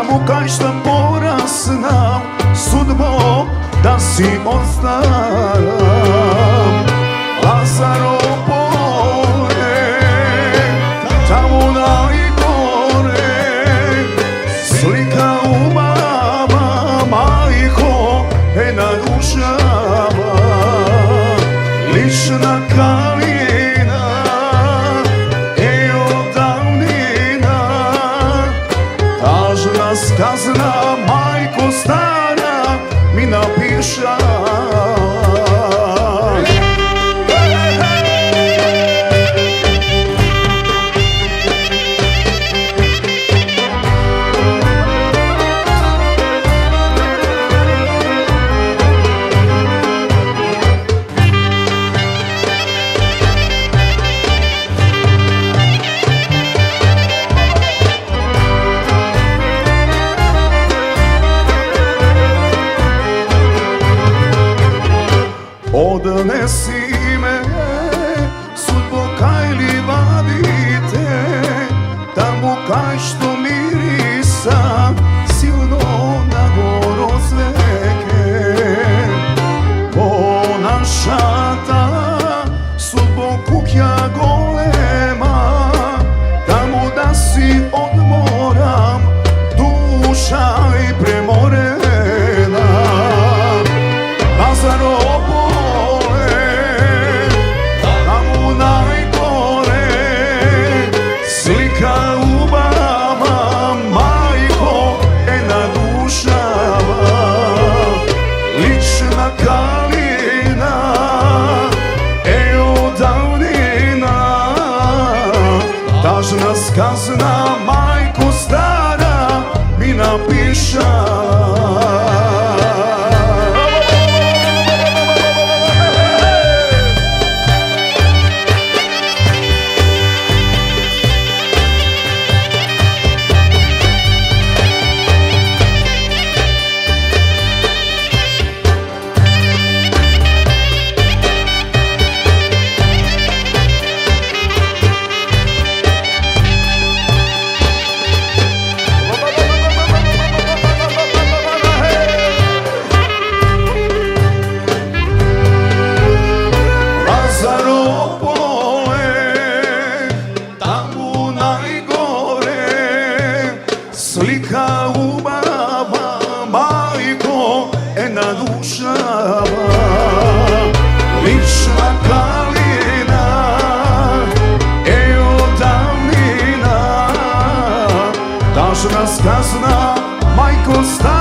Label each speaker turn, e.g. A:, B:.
A: Tamo kaj šta porasnam, sudbo da si ostaram. Lazaro pole, tamo najgore, slika u mama, majko, ena dušava, lična kalina, od davnina, tažna skazna, majko stara, mi napiša. Odnesi me, sudbo kaj li vadite, tamo kaj što mirisa, silno na gorozveke. Ko našata, sudbo kukja golema, tamo da si odmoram, duša i premorena. Lazaro kalina, od davnina, tažna skazna, majko stara, mi napiša. Slika u baba, majko, ena dušava, lična kalina, od davnina, tažna skazna, majko stara.